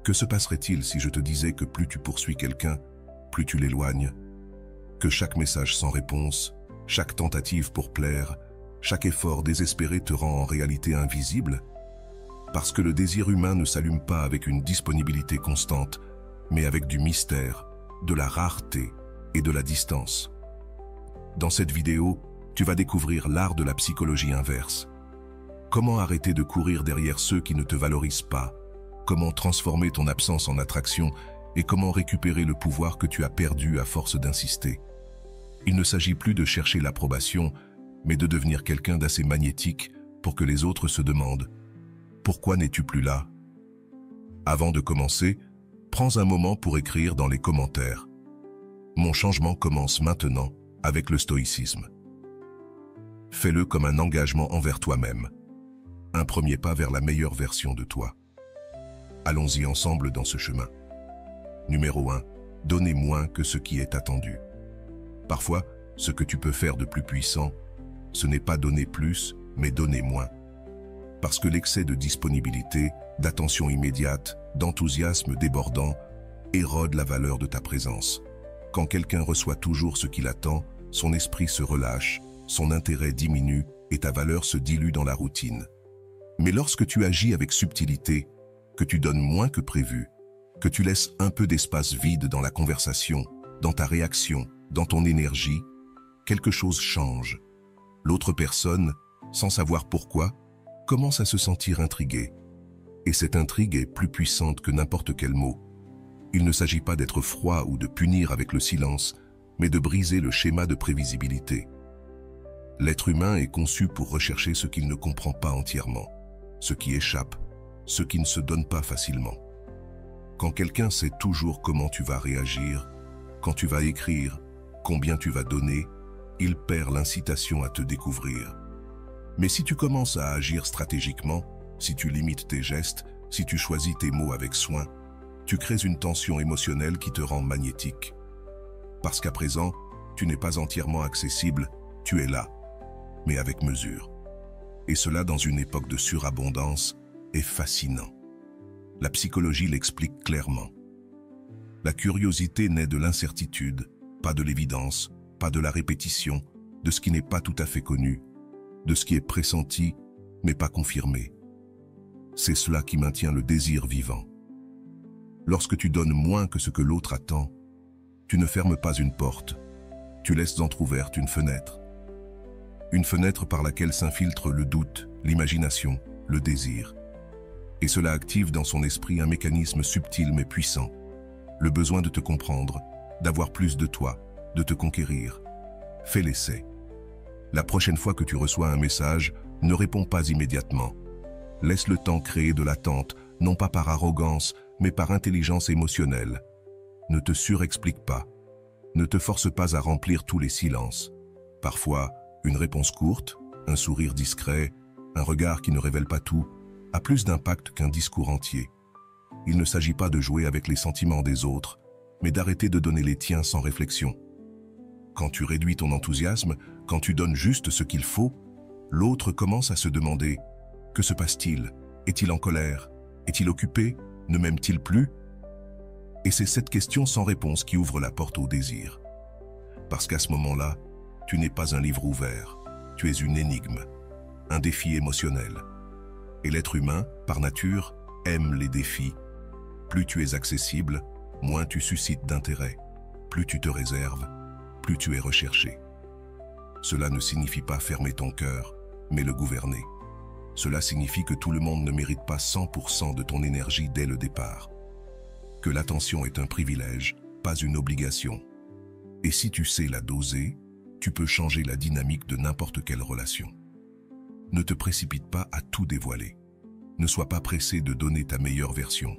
Que se passerait-il si je te disais que plus tu poursuis quelqu'un, plus tu l'éloignes? Que chaque message sans réponse, chaque tentative pour plaire, chaque effort désespéré te rend en réalité invisible? Parce que le désir humain ne s'allume pas avec une disponibilité constante, mais avec du mystère, de la rareté et de la distance. Dans cette vidéo, tu vas découvrir l'art de la psychologie inverse. Comment arrêter de courir derrière ceux qui ne te valorisent pas? Comment transformer ton absence en attraction et comment récupérer le pouvoir que tu as perdu à force d'insister? Il ne s'agit plus de chercher l'approbation, mais de devenir quelqu'un d'assez magnétique pour que les autres se demandent « Pourquoi n'es-tu plus là ?» Avant de commencer, prends un moment pour écrire dans les commentaires « Mon changement commence maintenant avec le stoïcisme ». Fais-le comme un engagement envers toi-même, un premier pas vers la meilleure version de toi. Allons-y ensemble dans ce chemin. Numéro 1. Donnez moins que ce qui est attendu. Parfois, ce que tu peux faire de plus puissant, ce n'est pas donner plus, mais donner moins. Parce que l'excès de disponibilité, d'attention immédiate, d'enthousiasme débordant, érode la valeur de ta présence. Quand quelqu'un reçoit toujours ce qu'il attend, son esprit se relâche, son intérêt diminue et ta valeur se dilue dans la routine. Mais lorsque tu agis avec subtilité, que tu donnes moins que prévu, que tu laisses un peu d'espace vide dans la conversation, dans ta réaction, dans ton énergie, quelque chose change. L'autre personne, sans savoir pourquoi, commence à se sentir intriguée. Et cette intrigue est plus puissante que n'importe quel mot. Il ne s'agit pas d'être froid ou de punir avec le silence, mais de briser le schéma de prévisibilité. L'être humain est conçu pour rechercher ce qu'il ne comprend pas entièrement, ce qui échappe, ce qui ne se donne pas facilement. Quand quelqu'un sait toujours comment tu vas réagir, quand tu vas écrire, combien tu vas donner, il perd l'incitation à te découvrir. Mais si tu commences à agir stratégiquement, si tu limites tes gestes, si tu choisis tes mots avec soin, tu crées une tension émotionnelle qui te rend magnétique. Parce qu'à présent, tu n'es pas entièrement accessible, tu es là, mais avec mesure. Et cela dans une époque de surabondance est fascinant. La psychologie l'explique clairement. La curiosité naît de l'incertitude, pas de l'évidence, pas de la répétition, de ce qui n'est pas tout à fait connu, de ce qui est pressenti, mais pas confirmé. C'est cela qui maintient le désir vivant. Lorsque tu donnes moins que ce que l'autre attend, tu ne fermes pas une porte, tu laisses entrouverte une fenêtre. Une fenêtre par laquelle s'infiltre le doute, l'imagination, le désir. Et cela active dans son esprit un mécanisme subtil mais puissant. Le besoin de te comprendre, d'avoir plus de toi, de te conquérir. Fais l'essai. La prochaine fois que tu reçois un message, ne réponds pas immédiatement. Laisse le temps créer de l'attente, non pas par arrogance, mais par intelligence émotionnelle. Ne te surexplique pas. Ne te force pas à remplir tous les silences. Parfois, une réponse courte, un sourire discret, un regard qui ne révèle pas tout, a plus d'impact qu'un discours entier. Il ne s'agit pas de jouer avec les sentiments des autres, mais d'arrêter de donner les tiens sans réflexion. Quand tu réduis ton enthousiasme, quand tu donnes juste ce qu'il faut, l'autre commence à se demander « Que se passe-t-il? Est-il en colère? Est-il occupé? Ne m'aime-t-il plus ?» Et c'est cette question sans réponse qui ouvre la porte au désir. Parce qu'à ce moment-là, tu n'es pas un livre ouvert, tu es une énigme, un défi émotionnel. Et l'être humain, par nature, aime les défis. Plus tu es accessible, moins tu suscites d'intérêt. Plus tu te réserves, plus tu es recherché. Cela ne signifie pas fermer ton cœur, mais le gouverner. Cela signifie que tout le monde ne mérite pas 100% de ton énergie dès le départ. Que l'attention est un privilège, pas une obligation. Et si tu sais la doser, tu peux changer la dynamique de n'importe quelle relation. Ne te précipite pas à tout dévoiler. Ne sois pas pressé de donner ta meilleure version.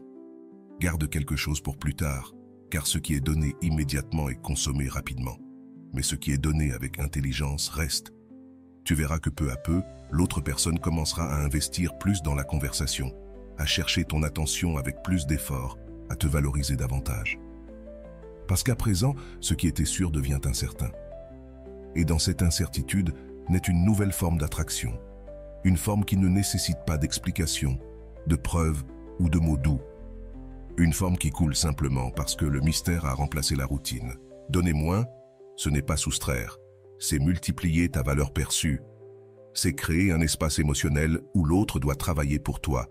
Garde quelque chose pour plus tard, car ce qui est donné immédiatement est consommé rapidement. Mais ce qui est donné avec intelligence reste. Tu verras que peu à peu, l'autre personne commencera à investir plus dans la conversation, à chercher ton attention avec plus d'efforts, à te valoriser davantage. Parce qu'à présent, ce qui était sûr devient incertain. Et dans cette incertitude naît une nouvelle forme d'attraction, une forme qui ne nécessite pas d'explication, de preuves ou de mots doux. Une forme qui coule simplement parce que le mystère a remplacé la routine. Donner moins, ce n'est pas soustraire, c'est multiplier ta valeur perçue. C'est créer un espace émotionnel où l'autre doit travailler pour toi.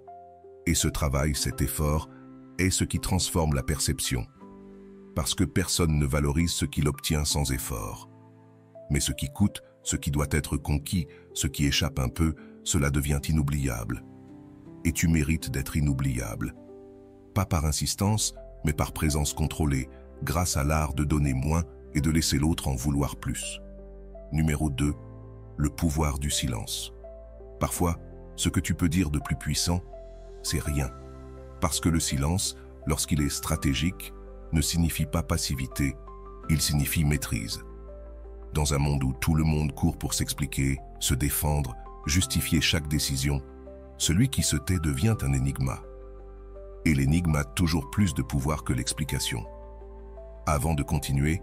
Et ce travail, cet effort, est ce qui transforme la perception. Parce que personne ne valorise ce qu'il obtient sans effort. Mais ce qui coûte, ce qui doit être conquis, ce qui échappe un peu, cela devient inoubliable. Et tu mérites d'être inoubliable. Pas par insistance, mais par présence contrôlée, grâce à l'art de donner moins et de laisser l'autre en vouloir plus. Numéro 2. Le pouvoir du silence. Parfois, ce que tu peux dire de plus puissant, c'est rien. Parce que le silence, lorsqu'il est stratégique, ne signifie pas passivité, il signifie maîtrise. Dans un monde où tout le monde court pour s'expliquer, se défendre, justifier chaque décision, celui qui se tait devient un énigma. Et l'énigme a toujours plus de pouvoir que l'explication. Avant de continuer,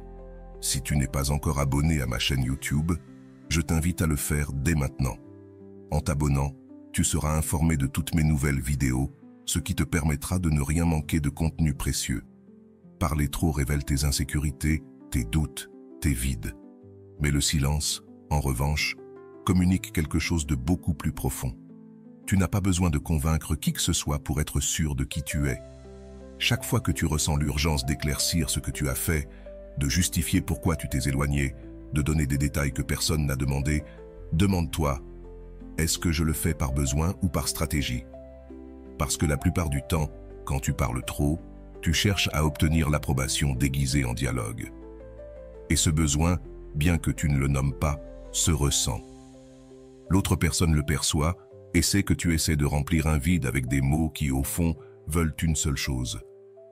si tu n'es pas encore abonné à ma chaîne YouTube, je t'invite à le faire dès maintenant. En t'abonnant, tu seras informé de toutes mes nouvelles vidéos, ce qui te permettra de ne rien manquer de contenu précieux. Parler trop révèle tes insécurités, tes doutes, tes vides. Mais le silence, en revanche, communique quelque chose de beaucoup plus profond. Tu n'as pas besoin de convaincre qui que ce soit pour être sûr de qui tu es. Chaque fois que tu ressens l'urgence d'éclaircir ce que tu as fait, de justifier pourquoi tu t'es éloigné, de donner des détails que personne n'a demandé, demande-toi, est-ce que je le fais par besoin ou par stratégie? Parce que la plupart du temps, quand tu parles trop, tu cherches à obtenir l'approbation déguisée en dialogue. Et ce besoin, bien que tu ne le nommes pas, se ressent. L'autre personne le perçoit et sait que tu essaies de remplir un vide avec des mots qui, au fond, veulent une seule chose,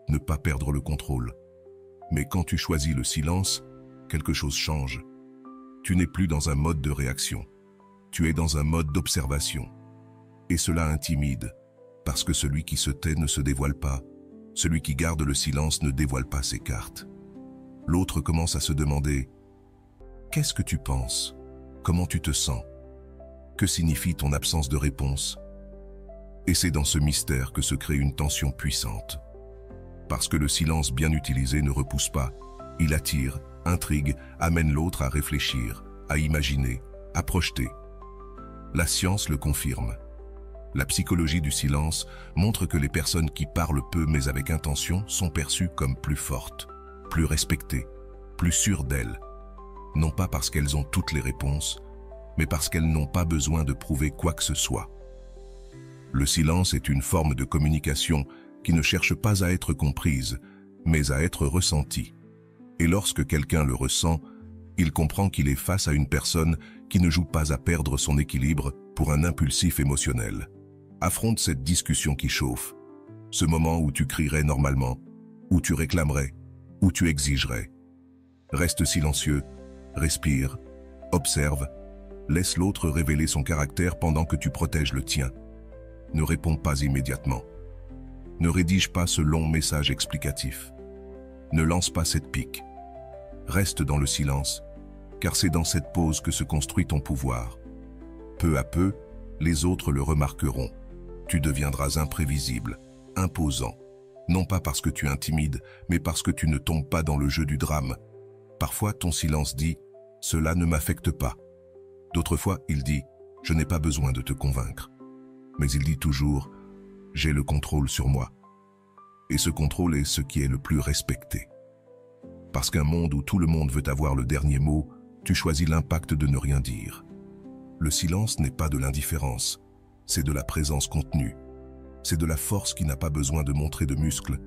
ne pas perdre le contrôle. Mais quand tu choisis le silence, quelque chose change. Tu n'es plus dans un mode de réaction. Tu es dans un mode d'observation. Et cela intimide, parce que celui qui se tait ne se dévoile pas. Celui qui garde le silence ne dévoile pas ses cartes. L'autre commence à se demander « Qu'est-ce que tu penses? Comment tu te sens? Que signifie ton absence de réponse ?» Et c'est dans ce mystère que se crée une tension puissante. Parce que le silence bien utilisé ne repousse pas, il attire, intrigue, amène l'autre à réfléchir, à imaginer, à projeter. La science le confirme. La psychologie du silence montre que les personnes qui parlent peu mais avec intention sont perçues comme plus fortes, plus respectées, plus sûres d'elles. Non pas parce qu'elles ont toutes les réponses, mais parce qu'elles n'ont pas besoin de prouver quoi que ce soit. Le silence est une forme de communication qui ne cherche pas à être comprise, mais à être ressentie. Et lorsque quelqu'un le ressent, il comprend qu'il est face à une personne qui ne joue pas à perdre son équilibre pour un impulsif émotionnel. Affronte cette discussion qui chauffe, ce moment où tu crierais normalement, où tu réclamerais, où tu exigerais. Reste silencieux, respire, observe, laisse l'autre révéler son caractère pendant que tu protèges le tien. Ne réponds pas immédiatement. Ne rédige pas ce long message explicatif. Ne lance pas cette pique. Reste dans le silence, car c'est dans cette pause que se construit ton pouvoir. Peu à peu, les autres le remarqueront. Tu deviendras imprévisible, imposant, non pas parce que tu intimides, mais parce que tu ne tombes pas dans le jeu du drame. Parfois, ton silence dit « Cela ne m'affecte pas ». D'autres fois, il dit « Je n'ai pas besoin de te convaincre ». Mais il dit toujours « J'ai le contrôle sur moi ». Et ce contrôle est ce qui est le plus respecté. Parce qu'un monde où tout le monde veut avoir le dernier mot, tu choisis l'impact de ne rien dire. Le silence n'est pas de l'indifférence, c'est de la présence contenue. C'est de la force qui n'a pas besoin de montrer de muscles.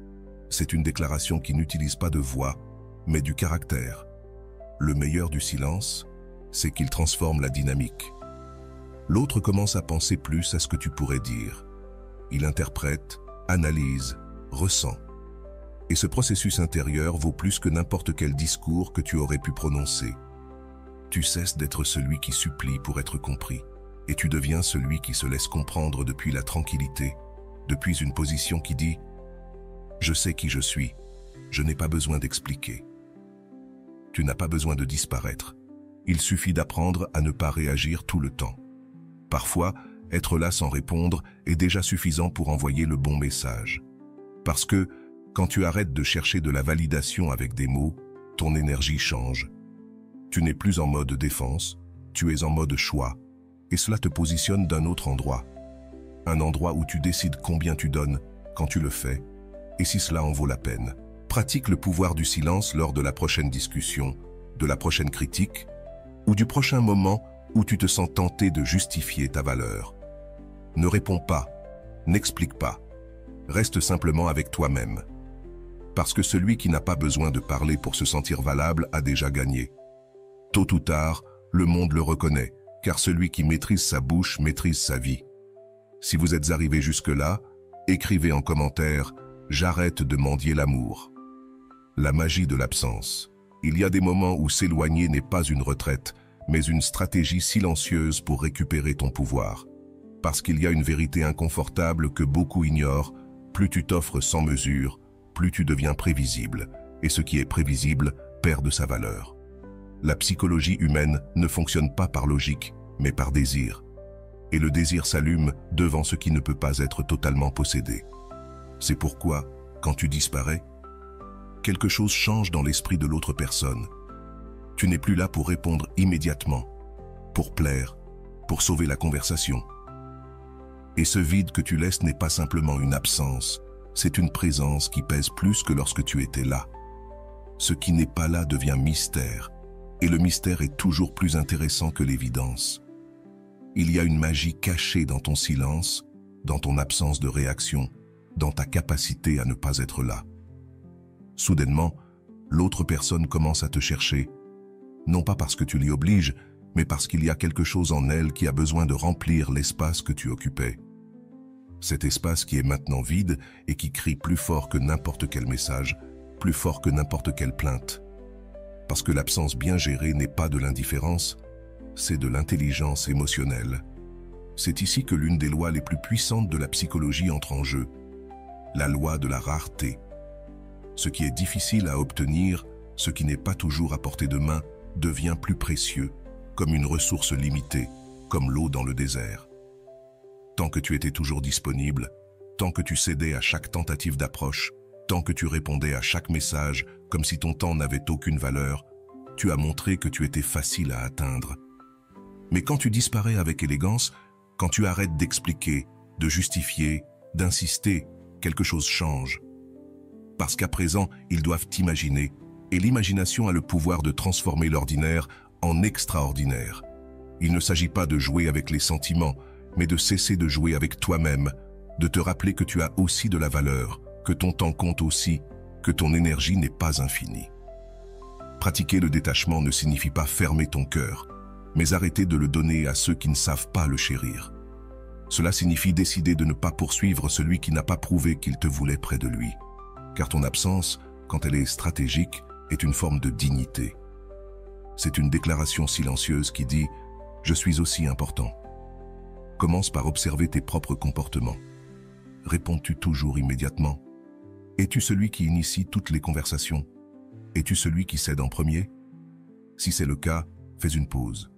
C'est une déclaration qui n'utilise pas de voix, mais du caractère. Le meilleur du silence, c'est qu'il transforme la dynamique. L'autre commence à penser plus à ce que tu pourrais dire. Il interprète, analyse, ressent. Et ce processus intérieur vaut plus que n'importe quel discours que tu aurais pu prononcer. Tu cesses d'être celui qui supplie pour être compris, et tu deviens celui qui se laisse comprendre depuis la tranquillité, depuis une position qui dit « Je sais qui je suis, je n'ai pas besoin d'expliquer ». Tu n'as pas besoin de disparaître, il suffit d'apprendre à ne pas réagir tout le temps. Parfois, être là sans répondre est déjà suffisant pour envoyer le bon message. Parce que, Quand tu arrêtes de chercher de la validation avec des mots, ton énergie change. Tu n'es plus en mode défense, tu es en mode choix. Et cela te positionne d'un autre endroit. Un endroit où tu décides combien tu donnes, quand tu le fais, et si cela en vaut la peine. Pratique le pouvoir du silence lors de la prochaine discussion, de la prochaine critique, ou du prochain moment où tu te sens tenté de justifier ta valeur. Ne réponds pas, n'explique pas. Reste simplement avec toi-même. Parce que celui qui n'a pas besoin de parler pour se sentir valable a déjà gagné. Tôt ou tard, le monde le reconnaît, car celui qui maîtrise sa bouche maîtrise sa vie. Si vous êtes arrivé jusque-là, écrivez en commentaire « J'arrête de mendier l'amour ». La magie de l'absence. Il y a des moments où s'éloigner n'est pas une retraite, mais une stratégie silencieuse pour récupérer ton pouvoir. Parce qu'il y a une vérité inconfortable que beaucoup ignorent, plus tu t'offres sans mesure, plus tu deviens prévisible, et ce qui est prévisible perd de sa valeur. La psychologie humaine ne fonctionne pas par logique, mais par désir. Et le désir s'allume devant ce qui ne peut pas être totalement possédé. C'est pourquoi, quand tu disparais, quelque chose change dans l'esprit de l'autre personne. Tu n'es plus là pour répondre immédiatement, pour plaire, pour sauver la conversation. Et ce vide que tu laisses n'est pas simplement une absence, c'est une présence qui pèse plus que lorsque tu étais là. Ce qui n'est pas là devient mystère, et le mystère est toujours plus intéressant que l'évidence. Il y a une magie cachée dans ton silence, dans ton absence de réaction, dans ta capacité à ne pas être là. Soudainement, l'autre personne commence à te chercher, non pas parce que tu l'y obliges, mais parce qu'il y a quelque chose en elle qui a besoin de remplir l'espace que tu occupais. Cet espace qui est maintenant vide et qui crie plus fort que n'importe quel message, plus fort que n'importe quelle plainte. Parce que l'absence bien gérée n'est pas de l'indifférence, c'est de l'intelligence émotionnelle. C'est ici que l'une des lois les plus puissantes de la psychologie entre en jeu, la loi de la rareté. Ce qui est difficile à obtenir, ce qui n'est pas toujours à portée de main, devient plus précieux, comme une ressource limitée, comme l'eau dans le désert. Tant que tu étais toujours disponible, tant que tu cédais à chaque tentative d'approche, tant que tu répondais à chaque message comme si ton temps n'avait aucune valeur, tu as montré que tu étais facile à atteindre. Mais quand tu disparais avec élégance, quand tu arrêtes d'expliquer, de justifier, d'insister, quelque chose change. Parce qu'à présent, ils doivent t'imaginer, et l'imagination a le pouvoir de transformer l'ordinaire en extraordinaire. Il ne s'agit pas de jouer avec les sentiments, mais de cesser de jouer avec toi-même, de te rappeler que tu as aussi de la valeur, que ton temps compte aussi, que ton énergie n'est pas infinie. Pratiquer le détachement ne signifie pas fermer ton cœur, mais arrêter de le donner à ceux qui ne savent pas le chérir. Cela signifie décider de ne pas poursuivre celui qui n'a pas prouvé qu'il te voulait près de lui. Car ton absence, quand elle est stratégique, est une forme de dignité. C'est une déclaration silencieuse qui dit « Je suis aussi important ». Commence par observer tes propres comportements. Réponds-tu toujours immédiatement? Es-tu celui qui initie toutes les conversations? Es-tu celui qui cède en premier? Si c'est le cas, fais une pause.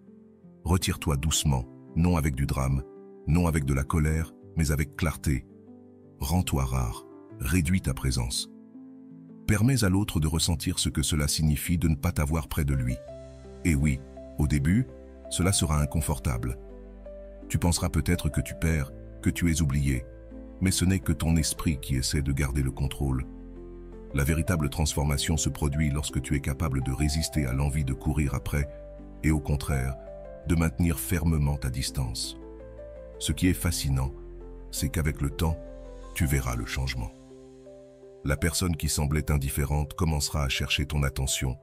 Retire-toi doucement, non avec du drame, non avec de la colère, mais avec clarté. Rends-toi rare, réduis ta présence. Permets à l'autre de ressentir ce que cela signifie de ne pas t'avoir près de lui. Et oui, au début, cela sera inconfortable. Tu penseras peut-être que tu perds, que tu es oublié, mais ce n'est que ton esprit qui essaie de garder le contrôle. La véritable transformation se produit lorsque tu es capable de résister à l'envie de courir après et au contraire, de maintenir fermement ta distance. Ce qui est fascinant, c'est qu'avec le temps, tu verras le changement. La personne qui semblait indifférente commencera à chercher ton attention,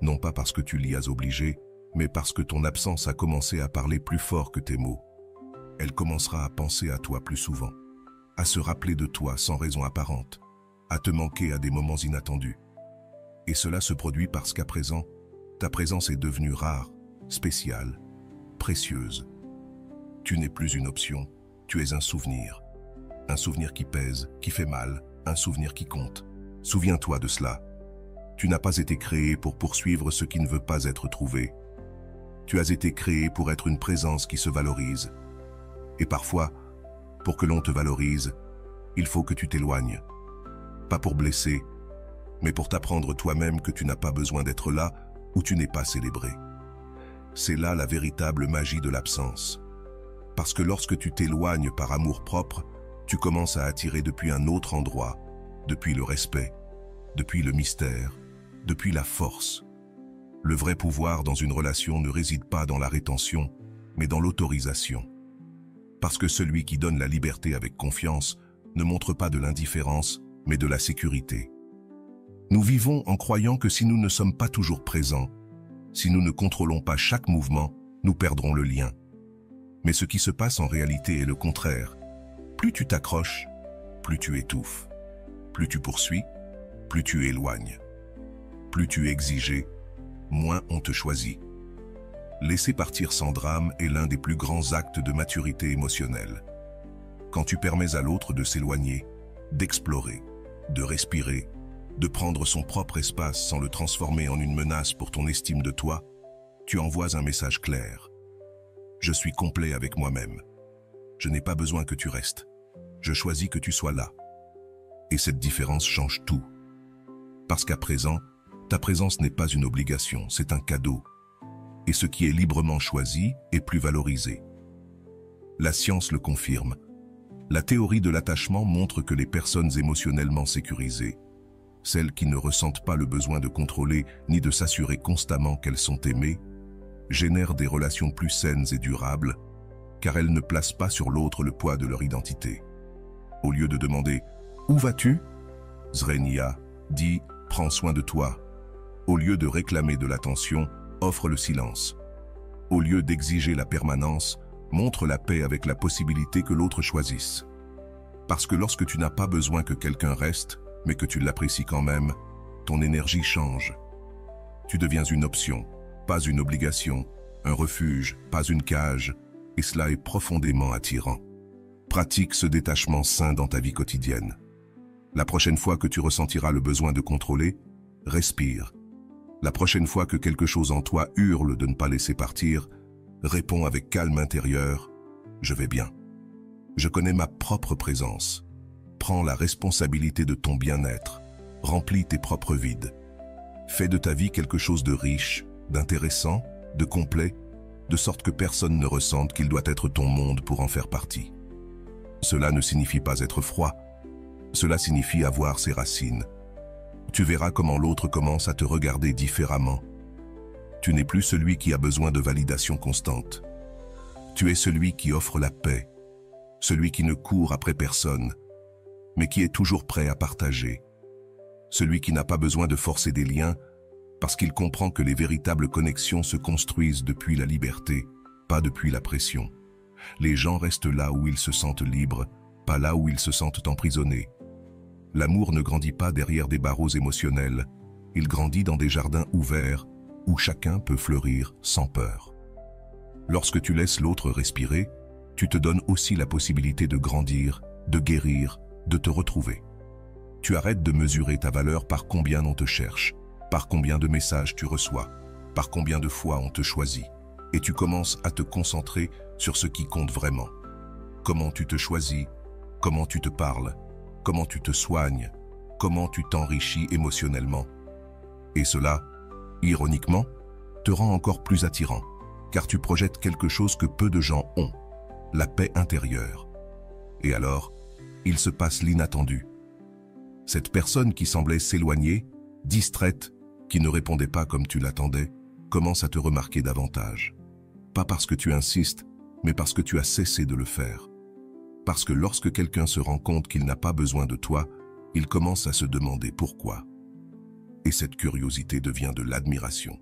non pas parce que tu l'y as obligée, mais parce que ton absence a commencé à parler plus fort que tes mots. Elle commencera à penser à toi plus souvent, à se rappeler de toi sans raison apparente, à te manquer à des moments inattendus. Et cela se produit parce qu'à présent, ta présence est devenue rare, spéciale, précieuse. Tu n'es plus une option, tu es un souvenir qui pèse, qui fait mal, un souvenir qui compte. Souviens-toi de cela. Tu n'as pas été créé pour poursuivre ce qui ne veut pas être trouvé. Tu as été créé pour être une présence qui se valorise. Et parfois, pour que l'on te valorise, il faut que tu t'éloignes. pas pour blesser, mais pour t'apprendre toi-même que tu n'as pas besoin d'être là où tu n'es pas célébré. C'est là la véritable magie de l'absence. Parce que lorsque tu t'éloignes par amour-propre, tu commences à attirer depuis un autre endroit, depuis le respect, depuis le mystère, depuis la force. Le vrai pouvoir dans une relation ne réside pas dans la rétention, mais dans l'autorisation. Parce que celui qui donne la liberté avec confiance ne montre pas de l'indifférence, mais de la sécurité. Nous vivons en croyant que si nous ne sommes pas toujours présents, si nous ne contrôlons pas chaque mouvement, nous perdrons le lien. Mais ce qui se passe en réalité est le contraire. Plus tu t'accroches, plus tu étouffes. Plus tu poursuis, plus tu éloignes. Plus tu es exigé, moins on te choisit. Laisser partir sans drame est l'un des plus grands actes de maturité émotionnelle. Quand tu permets à l'autre de s'éloigner, d'explorer, de respirer, de prendre son propre espace sans le transformer en une menace pour ton estime de toi, tu envoies un message clair. Je suis complet avec moi-même. Je n'ai pas besoin que tu restes. Je choisis que tu sois là. Et cette différence change tout. Parce qu'à présent, ta présence n'est pas une obligation, c'est un cadeau. Et ce qui est librement choisi est plus valorisé. La science le confirme. La théorie de l'attachement montre que les personnes émotionnellement sécurisées, celles qui ne ressentent pas le besoin de contrôler ni de s'assurer constamment qu'elles sont aimées, génèrent des relations plus saines et durables, car elles ne placent pas sur l'autre le poids de leur identité. Au lieu de demander « Où vas-tu » Zrenia dit « Prends soin de toi ». Au lieu de réclamer de l'attention, offre le silence. Au lieu d'exiger la permanence, montre la paix avec la possibilité que l'autre choisisse. Parce que lorsque tu n'as pas besoin que quelqu'un reste, mais que tu l'apprécies quand même, ton énergie change. Tu deviens une option, pas une obligation, un refuge, pas une cage, et cela est profondément attirant. Pratique ce détachement sain dans ta vie quotidienne. La prochaine fois que tu ressentiras le besoin de contrôler, respire. La prochaine fois que quelque chose en toi hurle de ne pas laisser partir, réponds avec calme intérieur, « Je vais bien. Je connais ma propre présence. » Prends la responsabilité de ton bien-être. Remplis tes propres vides. Fais de ta vie quelque chose de riche, d'intéressant, de complet, de sorte que personne ne ressente qu'il doit être ton monde pour en faire partie. Cela ne signifie pas être froid. Cela signifie avoir ses racines. Tu verras comment l'autre commence à te regarder différemment. Tu n'es plus celui qui a besoin de validation constante. Tu es celui qui offre la paix, celui qui ne court après personne, mais qui est toujours prêt à partager. Celui qui n'a pas besoin de forcer des liens parce qu'il comprend que les véritables connexions se construisent depuis la liberté, pas depuis la pression. Les gens restent là où ils se sentent libres, pas là où ils se sentent emprisonnés. L'amour ne grandit pas derrière des barreaux émotionnels, il grandit dans des jardins ouverts où chacun peut fleurir sans peur. Lorsque tu laisses l'autre respirer, tu te donnes aussi la possibilité de grandir, de guérir, de te retrouver. Tu arrêtes de mesurer ta valeur par combien on te cherche, par combien de messages tu reçois, par combien de fois on te choisit, et tu commences à te concentrer sur ce qui compte vraiment. Comment tu te choisis, comment tu te parles, comment tu te soignes, comment tu t'enrichis émotionnellement. Et cela, ironiquement, te rend encore plus attirant, car tu projettes quelque chose que peu de gens ont, la paix intérieure. Et alors, il se passe l'inattendu. Cette personne qui semblait s'éloigner, distraite, qui ne répondait pas comme tu l'attendais, commence à te remarquer davantage. Pas parce que tu insistes, mais parce que tu as cessé de le faire. Parce que lorsque quelqu'un se rend compte qu'il n'a pas besoin de toi, il commence à se demander pourquoi. Et cette curiosité devient de l'admiration.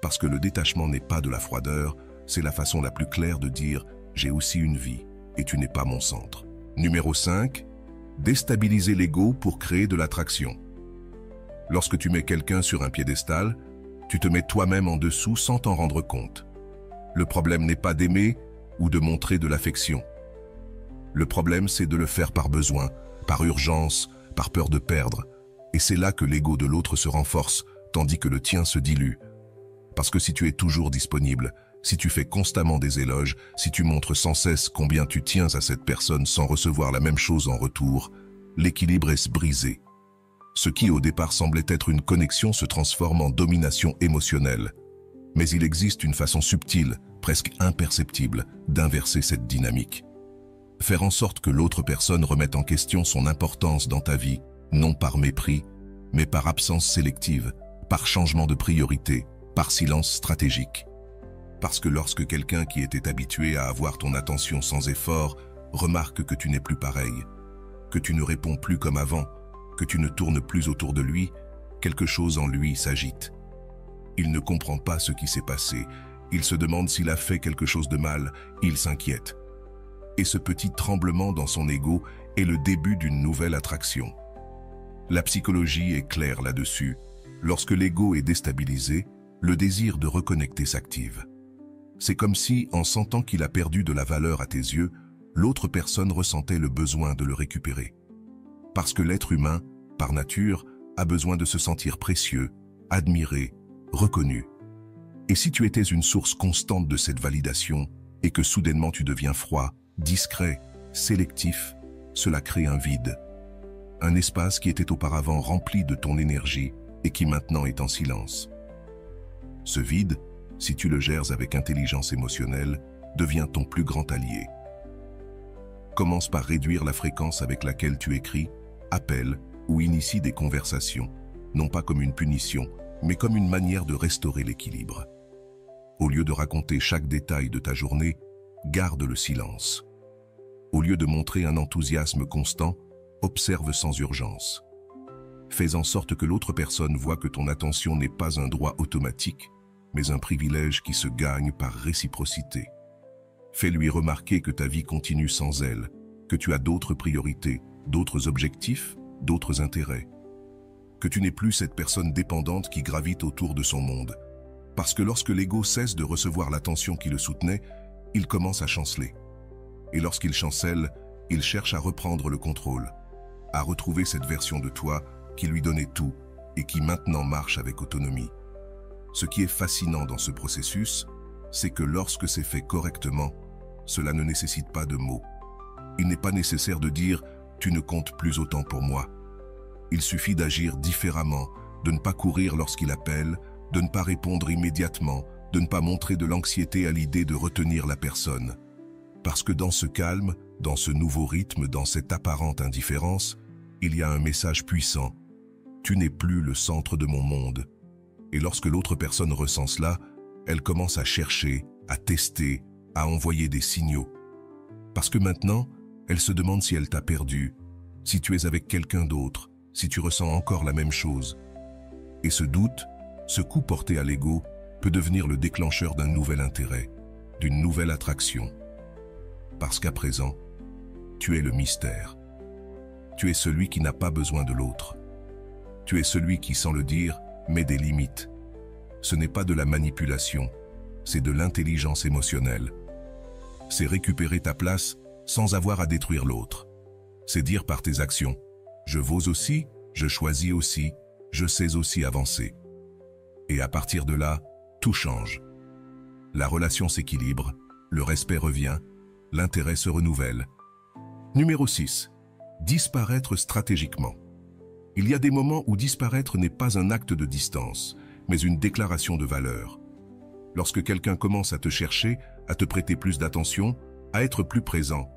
Parce que le détachement n'est pas de la froideur, c'est la façon la plus claire de dire « j'ai aussi une vie et tu n'es pas mon centre ». Numéro 5. Déstabiliser l'ego pour créer de l'attraction. Lorsque tu mets quelqu'un sur un piédestal, tu te mets toi-même en dessous sans t'en rendre compte. Le problème n'est pas d'aimer ou de montrer de l'affection. Le problème, c'est de le faire par besoin, par urgence, par peur de perdre. Et c'est là que l'ego de l'autre se renforce, tandis que le tien se dilue. Parce que si tu es toujours disponible, si tu fais constamment des éloges, si tu montres sans cesse combien tu tiens à cette personne sans recevoir la même chose en retour, l'équilibre est brisé. Ce qui au départ semblait être une connexion se transforme en domination émotionnelle. Mais il existe une façon subtile, presque imperceptible, d'inverser cette dynamique. Faire en sorte que l'autre personne remette en question son importance dans ta vie, non par mépris, mais par absence sélective, par changement de priorité, par silence stratégique. Parce que lorsque quelqu'un qui était habitué à avoir ton attention sans effort remarque que tu n'es plus pareil, que tu ne réponds plus comme avant, que tu ne tournes plus autour de lui, quelque chose en lui s'agite. Il ne comprend pas ce qui s'est passé, il se demande s'il a fait quelque chose de mal, il s'inquiète. Et ce petit tremblement dans son ego est le début d'une nouvelle attraction. La psychologie est claire là-dessus. Lorsque l'ego est déstabilisé, le désir de reconnecter s'active. C'est comme si, en sentant qu'il a perdu de la valeur à tes yeux, l'autre personne ressentait le besoin de le récupérer. Parce que l'être humain, par nature, a besoin de se sentir précieux, admiré, reconnu. Et si tu étais une source constante de cette validation, et que soudainement tu deviens froid, discret, sélectif, cela crée un vide. Un espace qui était auparavant rempli de ton énergie et qui maintenant est en silence. Ce vide, si tu le gères avec intelligence émotionnelle, devient ton plus grand allié. Commence par réduire la fréquence avec laquelle tu écris, appelles ou inities des conversations, non pas comme une punition, mais comme une manière de restaurer l'équilibre. Au lieu de raconter chaque détail de ta journée, garde le silence. Au lieu de montrer un enthousiasme constant, observe sans urgence. Fais en sorte que l'autre personne voit que ton attention n'est pas un droit automatique, mais un privilège qui se gagne par réciprocité. Fais-lui remarquer que ta vie continue sans elle, que tu as d'autres priorités, d'autres objectifs, d'autres intérêts. Que tu n'es plus cette personne dépendante qui gravite autour de son monde. Parce que lorsque l'ego cesse de recevoir l'attention qui le soutenait, il commence à chanceler. Et lorsqu'il chancelle, il cherche à reprendre le contrôle, à retrouver cette version de toi qui lui donnait tout et qui maintenant marche avec autonomie. Ce qui est fascinant dans ce processus, c'est que lorsque c'est fait correctement, cela ne nécessite pas de mots. Il n'est pas nécessaire de dire « tu ne comptes plus autant pour moi ». Il suffit d'agir différemment, de ne pas courir lorsqu'il appelle, de ne pas répondre immédiatement, de ne pas montrer de l'anxiété à l'idée de retenir la personne. Parce que dans ce calme, dans ce nouveau rythme, dans cette apparente indifférence, il y a un message puissant. Tu n'es plus le centre de mon monde. Et lorsque l'autre personne ressent cela, elle commence à chercher, à tester, à envoyer des signaux. Parce que maintenant, elle se demande si elle t'a perdu, si tu es avec quelqu'un d'autre, si tu ressens encore la même chose. Et ce doute, ce coup porté à l'ego, peut devenir le déclencheur d'un nouvel intérêt, d'une nouvelle attraction. Parce qu'à présent, tu es le mystère. Tu es celui qui n'a pas besoin de l'autre. Tu es celui qui, sans le dire, met des limites. Ce n'est pas de la manipulation, c'est de l'intelligence émotionnelle. C'est récupérer ta place sans avoir à détruire l'autre. C'est dire par tes actions, je vaux aussi, je choisis aussi, je sais aussi avancer. Et à partir de là, tout change. La relation s'équilibre, le respect revient, l'intérêt se renouvelle. Numéro 6. Disparaître stratégiquement. Il y a des moments où disparaître n'est pas un acte de distance, mais une déclaration de valeur. Lorsque quelqu'un commence à te chercher, à te prêter plus d'attention, à être plus présent,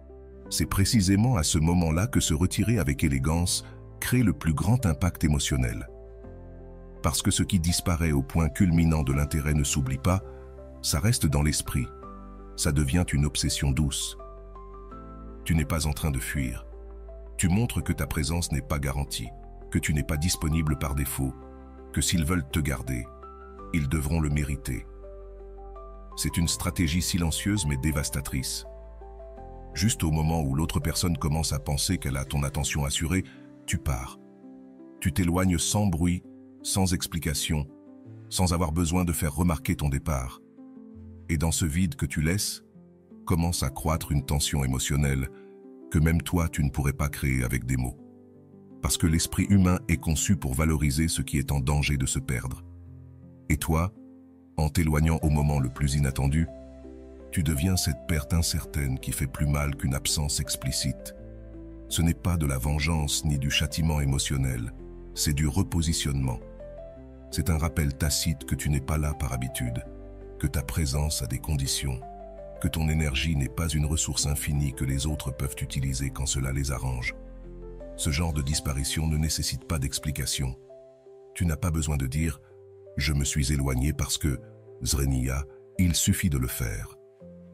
c'est précisément à ce moment-là que se retirer avec élégance crée le plus grand impact émotionnel. Parce que ce qui disparaît au point culminant de l'intérêt ne s'oublie pas, ça reste dans l'esprit. Ça devient une obsession douce. Tu n'es pas en train de fuir. Tu montres que ta présence n'est pas garantie, que tu n'es pas disponible par défaut, que s'ils veulent te garder, ils devront le mériter. C'est une stratégie silencieuse mais dévastatrice. Juste au moment où l'autre personne commence à penser qu'elle a ton attention assurée, tu pars. Tu t'éloignes sans bruit, sans explication, sans avoir besoin de faire remarquer ton départ. Et dans ce vide que tu laisses, commence à croître une tension émotionnelle que même toi tu ne pourrais pas créer avec des mots. Parce que l'esprit humain est conçu pour valoriser ce qui est en danger de se perdre. Et toi, en t'éloignant au moment le plus inattendu, tu deviens cette perte incertaine qui fait plus mal qu'une absence explicite. Ce n'est pas de la vengeance ni du châtiment émotionnel, c'est du repositionnement. C'est un rappel tacite que tu n'es pas là par habitude, que ta présence a des conditions, que ton énergie n'est pas une ressource infinie que les autres peuvent utiliser quand cela les arrange. Ce genre de disparition ne nécessite pas d'explication. Tu n'as pas besoin de dire « je me suis éloigné parce que, Zrenia », il suffit de le faire.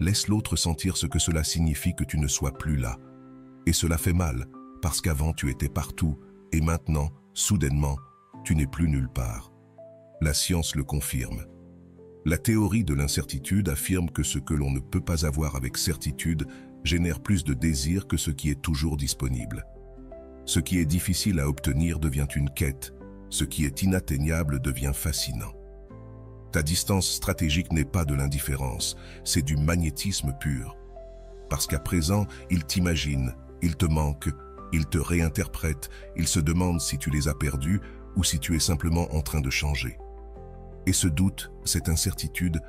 Laisse l'autre sentir ce que cela signifie que tu ne sois plus là. Et cela fait mal, parce qu'avant tu étais partout, et maintenant, soudainement, tu n'es plus nulle part. La science le confirme. La théorie de l'incertitude affirme que ce que l'on ne peut pas avoir avec certitude génère plus de désir que ce qui est toujours disponible. Ce qui est difficile à obtenir devient une quête, ce qui est inatteignable devient fascinant. Ta distance stratégique n'est pas de l'indifférence, c'est du magnétisme pur. Parce qu'à présent, il t'imagine, il te manque, il te réinterprète, il se demande si tu les as perdus ou si tu es simplement en train de changer. Et ce doute, cette incertitude,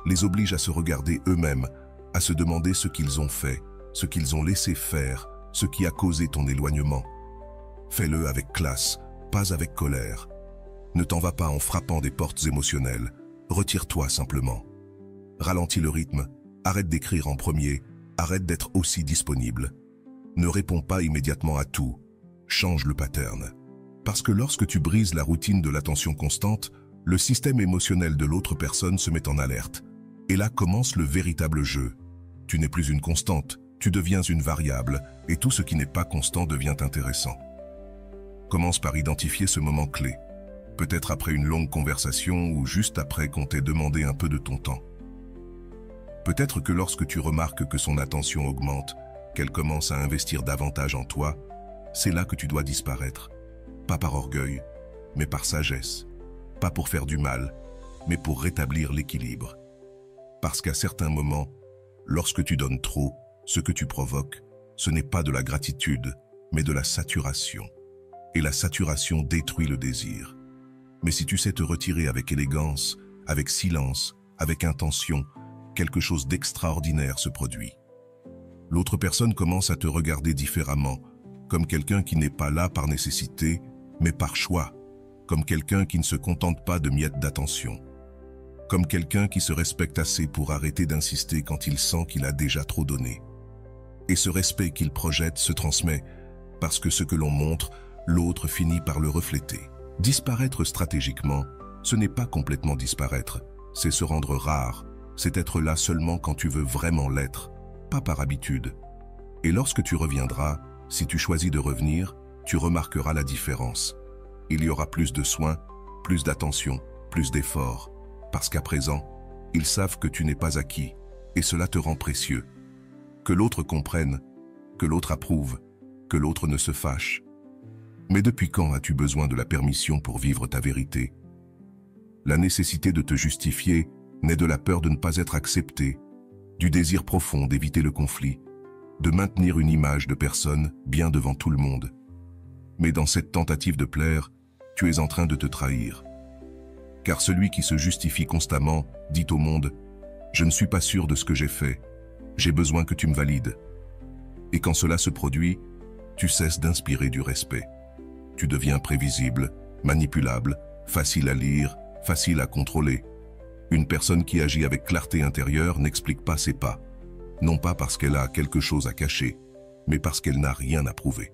les oblige à se regarder eux-mêmes, à se demander ce qu'ils ont fait, ce qu'ils ont laissé faire, ce qui a causé ton éloignement. Fais-le avec classe, pas avec colère. Ne t'en vas pas en frappant des portes émotionnelles. Retire-toi simplement. Ralentis le rythme, arrête d'écrire en premier, arrête d'être aussi disponible. Ne réponds pas immédiatement à tout, change le pattern. Parce que lorsque tu brises la routine de l'attention constante, le système émotionnel de l'autre personne se met en alerte. Et là commence le véritable jeu. Tu n'es plus une constante, tu deviens une variable, et tout ce qui n'est pas constant devient intéressant. Commence par identifier ce moment clé. Peut-être après une longue conversation ou juste après qu'on t'ait demandé un peu de ton temps. Peut-être que lorsque tu remarques que son attention augmente, qu'elle commence à investir davantage en toi, c'est là que tu dois disparaître. Pas par orgueil, mais par sagesse. Pas pour faire du mal, mais pour rétablir l'équilibre. Parce qu'à certains moments, lorsque tu donnes trop, ce que tu provoques, ce n'est pas de la gratitude, mais de la saturation. Et la saturation détruit le désir. Mais si tu sais te retirer avec élégance, avec silence, avec intention, quelque chose d'extraordinaire se produit. L'autre personne commence à te regarder différemment, comme quelqu'un qui n'est pas là par nécessité, mais par choix, comme quelqu'un qui ne se contente pas de miettes d'attention, comme quelqu'un qui se respecte assez pour arrêter d'insister quand il sent qu'il a déjà trop donné. Et ce respect qu'il projette se transmet, parce que ce que l'on montre, l'autre finit par le refléter. Disparaître stratégiquement, ce n'est pas complètement disparaître, c'est se rendre rare, c'est être là seulement quand tu veux vraiment l'être, pas par habitude. Et lorsque tu reviendras, si tu choisis de revenir, tu remarqueras la différence. Il y aura plus de soins, plus d'attention, plus d'efforts, parce qu'à présent, ils savent que tu n'es pas acquis, et cela te rend précieux. Que l'autre comprenne, que l'autre approuve, que l'autre ne se fâche. Mais depuis quand as-tu besoin de la permission pour vivre ta vérité? La nécessité de te justifier naît de la peur de ne pas être accepté, du désir profond d'éviter le conflit, de maintenir une image de personne bien devant tout le monde. Mais dans cette tentative de plaire, tu es en train de te trahir. Car celui qui se justifie constamment dit au monde « Je ne suis pas sûr de ce que j'ai fait, j'ai besoin que tu me valides ». Et quand cela se produit, tu cesses d'inspirer du respect. Tu deviens prévisible, manipulable, facile à lire, facile à contrôler. Une personne qui agit avec clarté intérieure n'explique pas ses pas, non pas parce qu'elle a quelque chose à cacher, mais parce qu'elle n'a rien à prouver.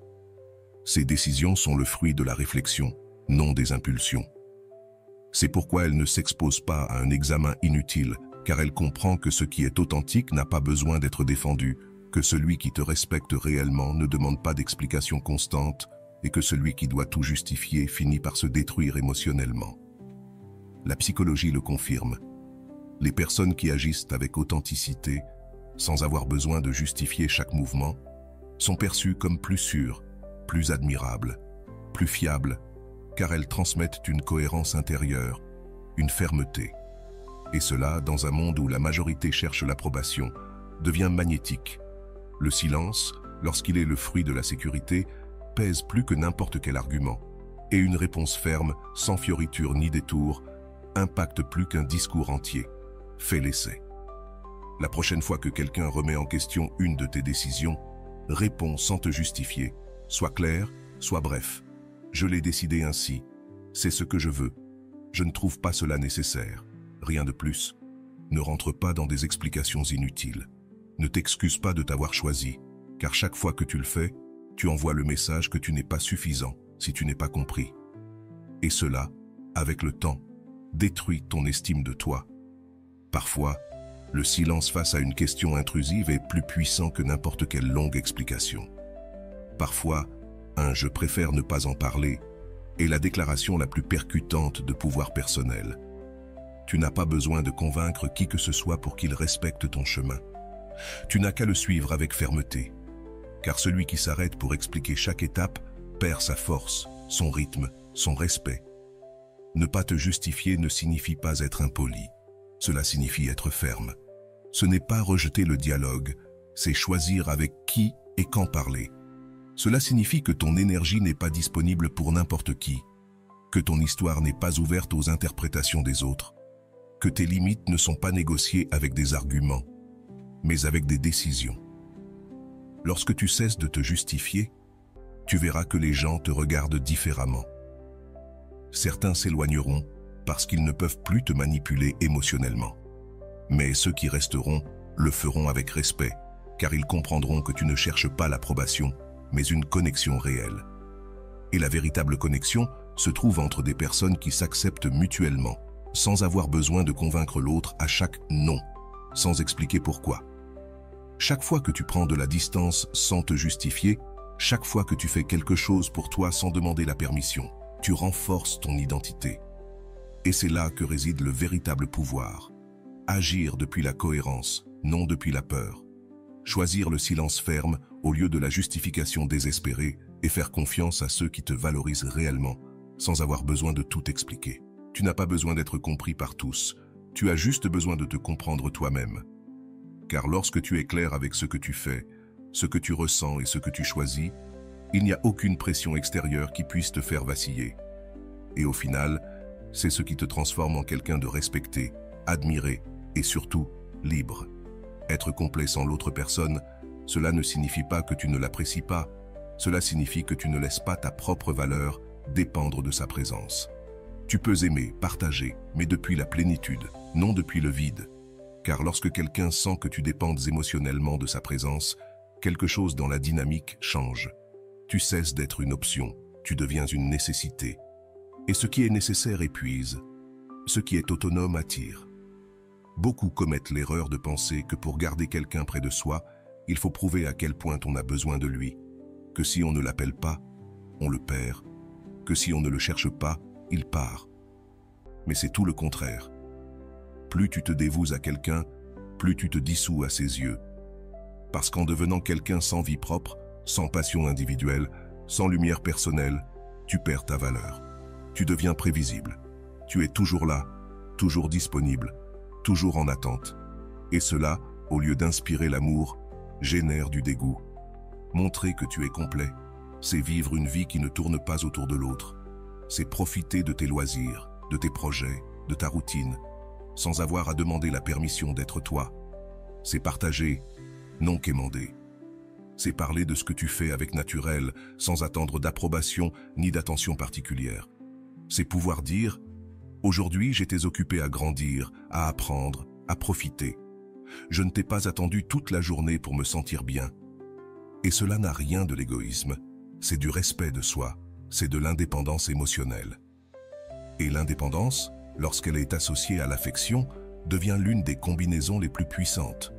Ses décisions sont le fruit de la réflexion, non des impulsions. C'est pourquoi elle ne s'expose pas à un examen inutile, car elle comprend que ce qui est authentique n'a pas besoin d'être défendu, que celui qui te respecte réellement ne demande pas d'explications constantes, et que celui qui doit tout justifier finit par se détruire émotionnellement. La psychologie le confirme. Les personnes qui agissent avec authenticité, sans avoir besoin de justifier chaque mouvement, sont perçues comme plus sûres, plus admirables, plus fiables, car elles transmettent une cohérence intérieure, une fermeté. Et cela, dans un monde où la majorité cherche l'approbation, devient magnétique. Le silence, lorsqu'il est le fruit de la sécurité, pèse plus que n'importe quel argument, et une réponse ferme, sans fioriture ni détour, impacte plus qu'un discours entier. Fais l'essai. La prochaine fois que quelqu'un remet en question une de tes décisions, réponds sans te justifier. Sois clair, sois bref. Je l'ai décidé ainsi. C'est ce que je veux. Je ne trouve pas cela nécessaire. Rien de plus. Ne rentre pas dans des explications inutiles. Ne t'excuse pas de t'avoir choisi, car chaque fois que tu le fais, tu envoies le message que tu n'es pas suffisant si tu n'es pas compris. Et cela, avec le temps, détruit ton estime de toi. Parfois, le silence face à une question intrusive est plus puissant que n'importe quelle longue explication. Parfois, un « je préfère ne pas en parler » est la déclaration la plus percutante de pouvoir personnel. Tu n'as pas besoin de convaincre qui que ce soit pour qu'il respecte ton chemin. Tu n'as qu'à le suivre avec fermeté, car celui qui s'arrête pour expliquer chaque étape perd sa force, son rythme, son respect. Ne pas te justifier ne signifie pas être impoli, cela signifie être ferme. Ce n'est pas rejeter le dialogue, c'est choisir avec qui et quand parler. Cela signifie que ton énergie n'est pas disponible pour n'importe qui, que ton histoire n'est pas ouverte aux interprétations des autres, que tes limites ne sont pas négociées avec des arguments, mais avec des décisions. Lorsque tu cesses de te justifier, tu verras que les gens te regardent différemment. Certains s'éloigneront parce qu'ils ne peuvent plus te manipuler émotionnellement. Mais ceux qui resteront le feront avec respect, car ils comprendront que tu ne cherches pas l'approbation, mais une connexion réelle. Et la véritable connexion se trouve entre des personnes qui s'acceptent mutuellement, sans avoir besoin de convaincre l'autre à chaque « non », sans expliquer pourquoi. Chaque fois que tu prends de la distance sans te justifier, chaque fois que tu fais quelque chose pour toi sans demander la permission, tu renforces ton identité. Et c'est là que réside le véritable pouvoir. Agir depuis la cohérence, non depuis la peur. Choisir le silence ferme au lieu de la justification désespérée et faire confiance à ceux qui te valorisent réellement, sans avoir besoin de tout expliquer. Tu n'as pas besoin d'être compris par tous, tu as juste besoin de te comprendre toi-même. Car lorsque tu es clair avec ce que tu fais, ce que tu ressens et ce que tu choisis, il n'y a aucune pression extérieure qui puisse te faire vaciller. Et au final, c'est ce qui te transforme en quelqu'un de respecté, admiré et surtout libre. Être complet sans l'autre personne, cela ne signifie pas que tu ne l'apprécies pas, cela signifie que tu ne laisses pas ta propre valeur dépendre de sa présence. Tu peux aimer, partager, mais depuis la plénitude, non depuis le vide. Car lorsque quelqu'un sent que tu dépendes émotionnellement de sa présence, quelque chose dans la dynamique change. Tu cesses d'être une option, tu deviens une nécessité. Et ce qui est nécessaire épuise, ce qui est autonome attire. Beaucoup commettent l'erreur de penser que pour garder quelqu'un près de soi, il faut prouver à quel point on a besoin de lui, que si on ne l'appelle pas, on le perd, que si on ne le cherche pas, il part. Mais c'est tout le contraire. Plus tu te dévoues à quelqu'un, plus tu te dissous à ses yeux. Parce qu'en devenant quelqu'un sans vie propre, sans passion individuelle, sans lumière personnelle, tu perds ta valeur. Tu deviens prévisible. Tu es toujours là, toujours disponible, toujours en attente. Et cela, au lieu d'inspirer l'amour, génère du dégoût. Montrer que tu es complet, c'est vivre une vie qui ne tourne pas autour de l'autre. C'est profiter de tes loisirs, de tes projets, de ta routine, sans avoir à demander la permission d'être toi. C'est partager, non quémander. C'est parler de ce que tu fais avec naturel, sans attendre d'approbation ni d'attention particulière. C'est pouvoir dire « Aujourd'hui, j'étais occupé à grandir, à apprendre, à profiter. Je ne t'ai pas attendu toute la journée pour me sentir bien. » Et cela n'a rien de l'égoïsme, c'est du respect de soi, c'est de l'indépendance émotionnelle. Et l'indépendance, lorsqu'elle est associée à l'affection, devient l'une des combinaisons les plus puissantes.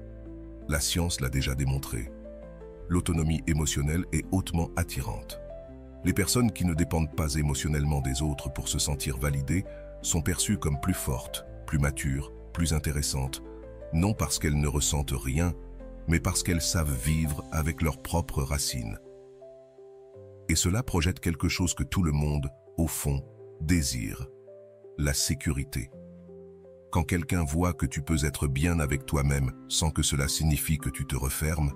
La science l'a déjà démontré. L'autonomie émotionnelle est hautement attirante. Les personnes qui ne dépendent pas émotionnellement des autres pour se sentir validées sont perçues comme plus fortes, plus matures, plus intéressantes, non parce qu'elles ne ressentent rien, mais parce qu'elles savent vivre avec leurs propres racines. Et cela projette quelque chose que tout le monde, au fond, désire, la sécurité. Quand quelqu'un voit que tu peux être bien avec toi-même sans que cela signifie que tu te refermes,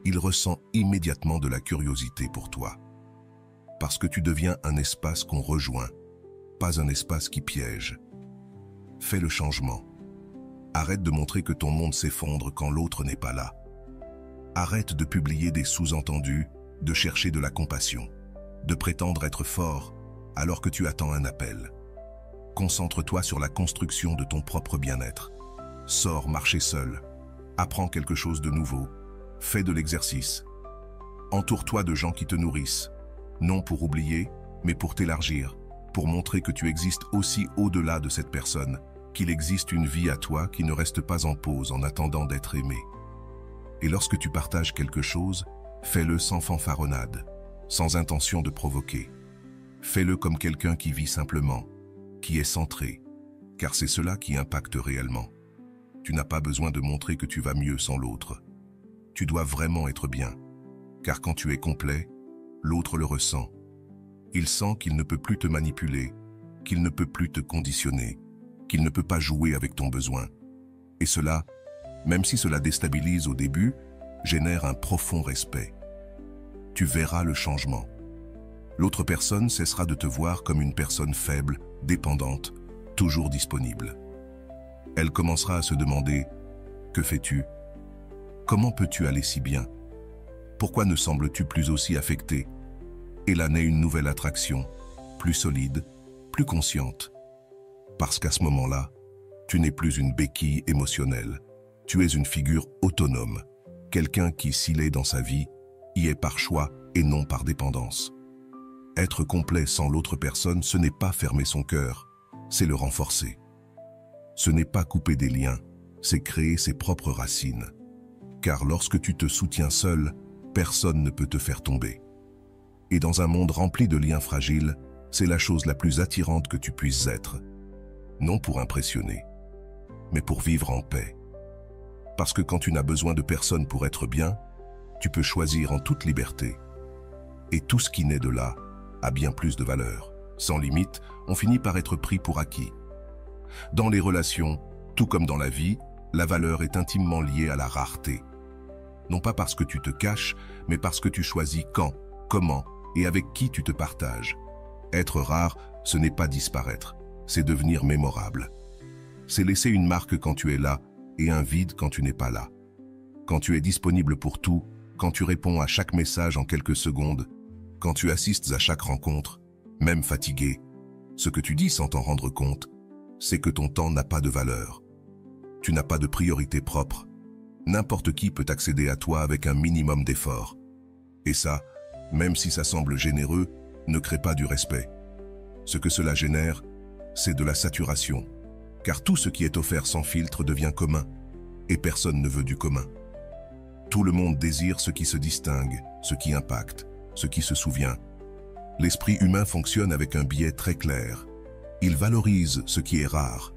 il ressent immédiatement de la curiosité pour toi. Parce que tu deviens un espace qu'on rejoint, pas un espace qui piège. Fais le changement. Arrête de montrer que ton monde s'effondre quand l'autre n'est pas là. Arrête de publier des sous-entendus, de chercher de la compassion. de prétendre être fort alors que tu attends un appel. Concentre-toi sur la construction de ton propre bien-être. Sors marcher seul, apprends quelque chose de nouveau, fais de l'exercice. Entoure-toi de gens qui te nourrissent, non pour oublier, mais pour t'élargir, pour montrer que tu existes aussi au-delà de cette personne, qu'il existe une vie à toi qui ne reste pas en pause en attendant d'être aimé. Et lorsque tu partages quelque chose, fais-le sans fanfaronnade, sans intention de provoquer. Fais-le comme quelqu'un qui vit simplement, qui est centré, car c'est cela qui impacte réellement. Tu n'as pas besoin de montrer que tu vas mieux sans l'autre. Tu dois vraiment être bien, car quand tu es complet, l'autre le ressent. Il sent qu'il ne peut plus te manipuler, qu'il ne peut plus te conditionner, qu'il ne peut pas jouer avec ton besoin. Et cela, même si cela déstabilise au début, génère un profond respect. Tu verras le changement. L'autre personne cessera de te voir comme une personne faible, dépendante, toujours disponible. Elle commencera à se demander « Que fais-tu ? Comment peux-tu aller si bien ? Pourquoi ne sembles-tu plus aussi affecté ?» Et là naît une nouvelle attraction, plus solide, plus consciente. Parce qu'à ce moment-là, tu n'es plus une béquille émotionnelle. Tu es une figure autonome, quelqu'un qui, s'il est dans sa vie, y est par choix et non par dépendance. Être complet sans l'autre personne, ce n'est pas fermer son cœur, c'est le renforcer. Ce n'est pas couper des liens, c'est créer ses propres racines. Car lorsque tu te soutiens seul, personne ne peut te faire tomber. Et dans un monde rempli de liens fragiles, c'est la chose la plus attirante que tu puisses être. Non pour impressionner, mais pour vivre en paix. Parce que quand tu n'as besoin de personne pour être bien, tu peux choisir en toute liberté. Et tout ce qui naît de là a bien plus de valeur. Sans limite, on finit par être pris pour acquis. Dans les relations, tout comme dans la vie, la valeur est intimement liée à la rareté. Non pas parce que tu te caches, mais parce que tu choisis quand, comment et avec qui tu te partages. Être rare, ce n'est pas disparaître, c'est devenir mémorable. C'est laisser une marque quand tu es là et un vide quand tu n'es pas là. Quand tu es disponible pour tout, quand tu réponds à chaque message en quelques secondes, quand tu assistes à chaque rencontre, même fatigué, ce que tu dis sans t'en rendre compte, c'est que ton temps n'a pas de valeur. Tu n'as pas de priorité propre. N'importe qui peut accéder à toi avec un minimum d'effort. Et ça, même si ça semble généreux, ne crée pas du respect. Ce que cela génère, c'est de la saturation. Car tout ce qui est offert sans filtre devient commun, et personne ne veut du commun. Tout le monde désire ce qui se distingue, ce qui impacte, ce qui se souvient. L'esprit humain fonctionne avec un biais très clair. Il valorise ce qui est rare.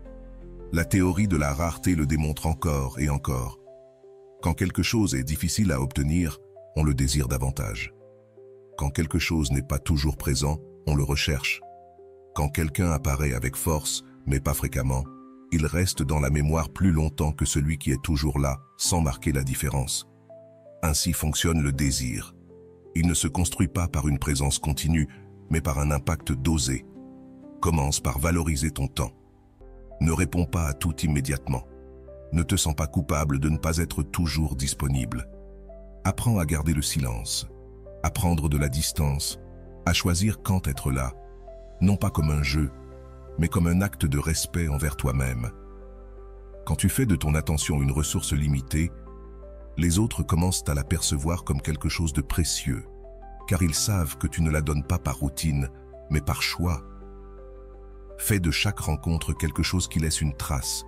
La théorie de la rareté le démontre encore et encore. Quand quelque chose est difficile à obtenir, on le désire davantage. Quand quelque chose n'est pas toujours présent, on le recherche. Quand quelqu'un apparaît avec force, mais pas fréquemment, il reste dans la mémoire plus longtemps que celui qui est toujours là, sans marquer la différence. Ainsi fonctionne le désir. Il ne se construit pas par une présence continue, mais par un impact dosé. Commence par valoriser ton temps. Ne réponds pas à tout immédiatement. Ne te sens pas coupable de ne pas être toujours disponible. Apprends à garder le silence, à prendre de la distance, à choisir quand être là, non pas comme un jeu, mais comme un acte de respect envers toi-même. Quand tu fais de ton attention une ressource limitée, les autres commencent à la percevoir comme quelque chose de précieux, car ils savent que tu ne la donnes pas par routine, mais par choix. Fais de chaque rencontre quelque chose qui laisse une trace.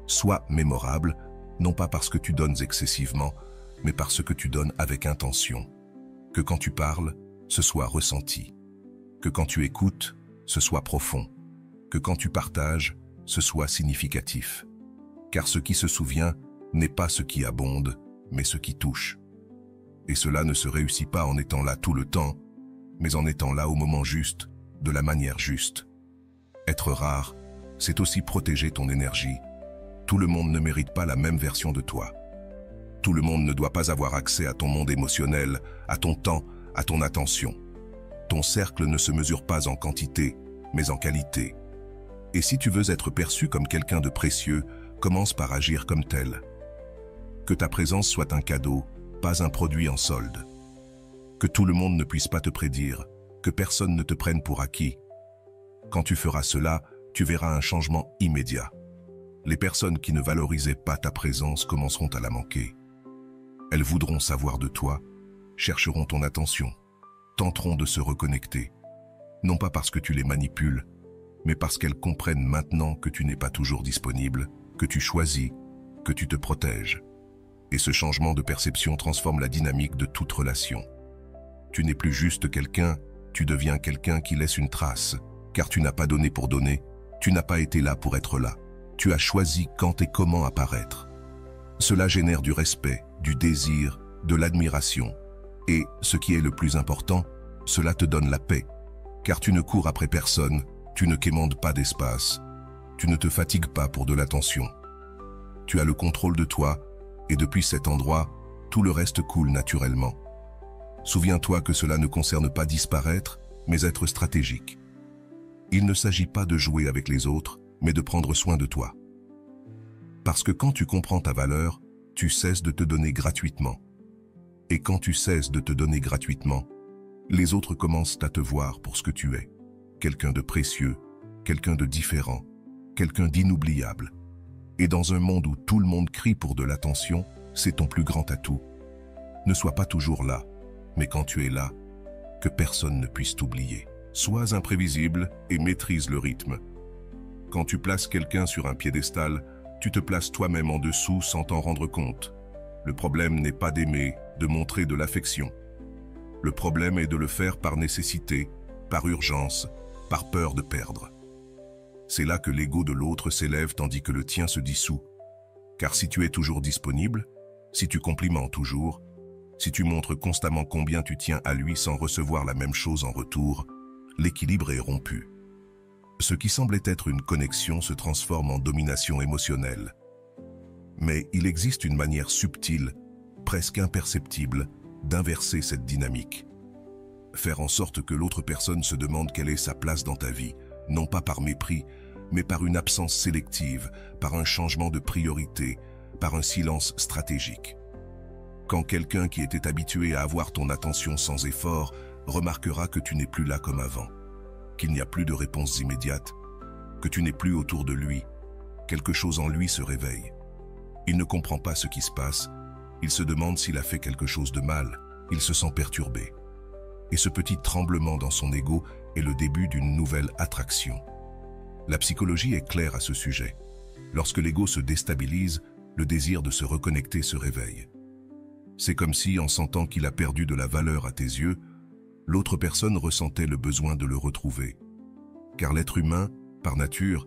Sois mémorable, non pas parce que tu donnes excessivement, mais parce que tu donnes avec intention. Que quand tu parles, ce soit ressenti. Que quand tu écoutes, ce soit profond. Que quand tu partages, ce soit significatif. Car ce qui se souvient n'est pas ce qui abonde, mais ce qui touche. Et cela ne se réussit pas en étant là tout le temps, mais en étant là au moment juste, de la manière juste. Être rare, c'est aussi protéger ton énergie. Tout le monde ne mérite pas la même version de toi. Tout le monde ne doit pas avoir accès à ton monde émotionnel, à ton temps, à ton attention. Ton cercle ne se mesure pas en quantité, mais en qualité. Et si tu veux être perçu comme quelqu'un de précieux, commence par agir comme tel. Que ta présence soit un cadeau, pas un produit en solde. Que tout le monde ne puisse pas te prédire, que personne ne te prenne pour acquis. Quand tu feras cela, tu verras un changement immédiat. Les personnes qui ne valorisaient pas ta présence commenceront à la manquer. Elles voudront savoir de toi, chercheront ton attention, tenteront de se reconnecter. Non pas parce que tu les manipules, mais parce qu'elles comprennent maintenant que tu n'es pas toujours disponible, que tu choisis, que tu te protèges. Et ce changement de perception transforme la dynamique de toute relation. Tu n'es plus juste quelqu'un, tu deviens quelqu'un qui laisse une trace, car tu n'as pas donné pour donner, tu n'as pas été là pour être là. Tu as choisi quand et comment apparaître. Cela génère du respect, du désir, de l'admiration. Et, ce qui est le plus important, cela te donne la paix. Car tu ne cours après personne, tu ne quémandes pas d'espace, tu ne te fatigues pas pour de l'attention. Tu as le contrôle de toi, et depuis cet endroit, tout le reste coule naturellement. Souviens-toi que cela ne concerne pas disparaître, mais être stratégique. Il ne s'agit pas de jouer avec les autres, mais de prendre soin de toi. Parce que quand tu comprends ta valeur, tu cesses de te donner gratuitement. Et quand tu cesses de te donner gratuitement, les autres commencent à te voir pour ce que tu es. Quelqu'un de précieux, quelqu'un de différent, quelqu'un d'inoubliable. Et dans un monde où tout le monde crie pour de l'attention, c'est ton plus grand atout. Ne sois pas toujours là, mais quand tu es là, que personne ne puisse t'oublier. Sois imprévisible et maîtrise le rythme. Quand tu places quelqu'un sur un piédestal, tu te places toi-même en dessous sans t'en rendre compte. Le problème n'est pas d'aimer, de montrer de l'affection. Le problème est de le faire par nécessité, par urgence, par peur de perdre. C'est là que l'ego de l'autre s'élève tandis que le tien se dissout. Car si tu es toujours disponible, si tu complimentes toujours, si tu montres constamment combien tu tiens à lui sans recevoir la même chose en retour, l'équilibre est rompu. Ce qui semblait être une connexion se transforme en domination émotionnelle. Mais il existe une manière subtile, presque imperceptible, d'inverser cette dynamique. Faire en sorte que l'autre personne se demande quelle est sa place dans ta vie, non pas par mépris, mais par une absence sélective, par un changement de priorité, par un silence stratégique. Quand quelqu'un qui était habitué à avoir ton attention sans effort remarquera que tu n'es plus là comme avant, qu'il n'y a plus de réponse immédiate, que tu n'es plus autour de lui, quelque chose en lui se réveille. Il ne comprend pas ce qui se passe, il se demande s'il a fait quelque chose de mal, il se sent perturbé. Et ce petit tremblement dans son ego est le début d'une nouvelle attraction. La psychologie est claire à ce sujet. Lorsque l'ego se déstabilise, le désir de se reconnecter se réveille. C'est comme si, en sentant qu'il a perdu de la valeur à tes yeux, l'autre personne ressentait le besoin de le retrouver. Car l'être humain, par nature,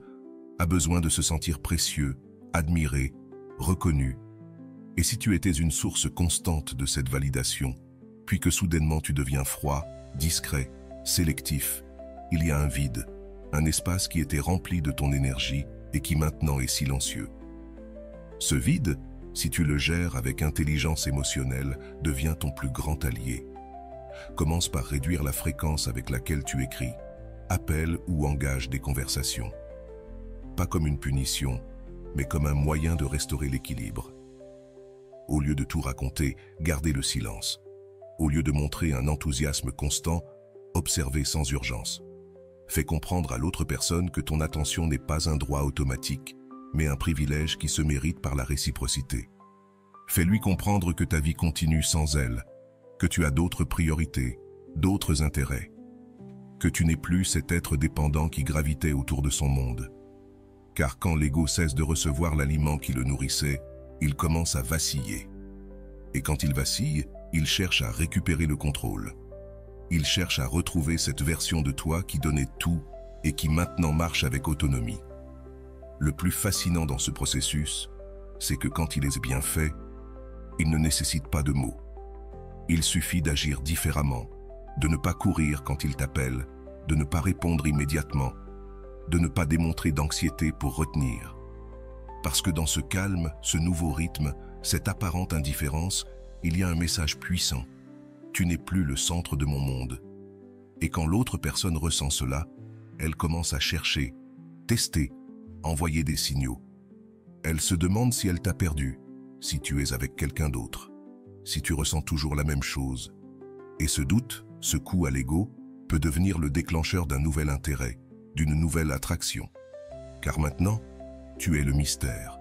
a besoin de se sentir précieux, admiré, reconnu. Et si tu étais une source constante de cette validation, puis que soudainement tu deviens froid, discret, sélectif, il y a un vide, un espace qui était rempli de ton énergie et qui maintenant est silencieux. Ce vide, si tu le gères avec intelligence émotionnelle, devient ton plus grand allié. Commence par réduire la fréquence avec laquelle tu écris, appelle ou engage des conversations. Pas comme une punition, mais comme un moyen de restaurer l'équilibre. Au lieu de tout raconter, gardez le silence. Au lieu de montrer un enthousiasme constant, observez sans urgence. Fais comprendre à l'autre personne que ton attention n'est pas un droit automatique, mais un privilège qui se mérite par la réciprocité. Fais-lui comprendre que ta vie continue sans elle, que tu as d'autres priorités, d'autres intérêts, que tu n'es plus cet être dépendant qui gravitait autour de son monde. Car quand l'ego cesse de recevoir l'aliment qui le nourrissait, il commence à vaciller. Et quand il vacille, il cherche à récupérer le contrôle. Il cherche à retrouver cette version de toi qui donnait tout et qui maintenant marche avec autonomie. Le plus fascinant dans ce processus, c'est que quand il est bien fait, il ne nécessite pas de mots. Il suffit d'agir différemment, de ne pas courir quand il t'appelle, de ne pas répondre immédiatement, de ne pas démontrer d'anxiété pour retenir. Parce que dans ce calme, ce nouveau rythme, cette apparente indifférence, il y a un message puissant. Tu n'es plus le centre de mon monde. Et quand l'autre personne ressent cela, elle commence à chercher, tester, envoyer des signaux. Elle se demande si elle t'a perdu, si tu es avec quelqu'un d'autre, si tu ressens toujours la même chose. Et ce doute, ce coup à l'ego, peut devenir le déclencheur d'un nouvel intérêt, d'une nouvelle attraction. Car maintenant, tu es le mystère.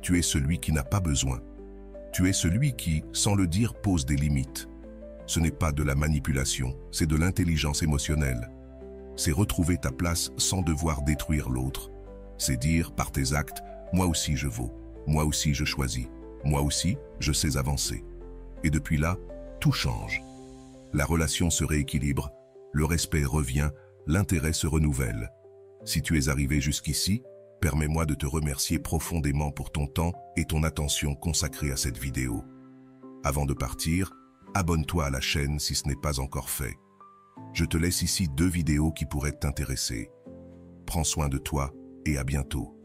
Tu es celui qui n'a pas besoin. Tu es celui qui, sans le dire, pose des limites. Ce n'est pas de la manipulation, c'est de l'intelligence émotionnelle. C'est retrouver ta place sans devoir détruire l'autre. C'est dire, par tes actes, moi aussi je vaux, moi aussi je choisis, moi aussi je sais avancer. Et depuis là, tout change. La relation se rééquilibre, le respect revient, l'intérêt se renouvelle. Si tu es arrivé jusqu'ici, permets-moi de te remercier profondément pour ton temps et ton attention consacrée à cette vidéo. Avant de partir, abonne-toi à la chaîne si ce n'est pas encore fait. Je te laisse ici 2 vidéos qui pourraient t'intéresser. Prends soin de toi et à bientôt.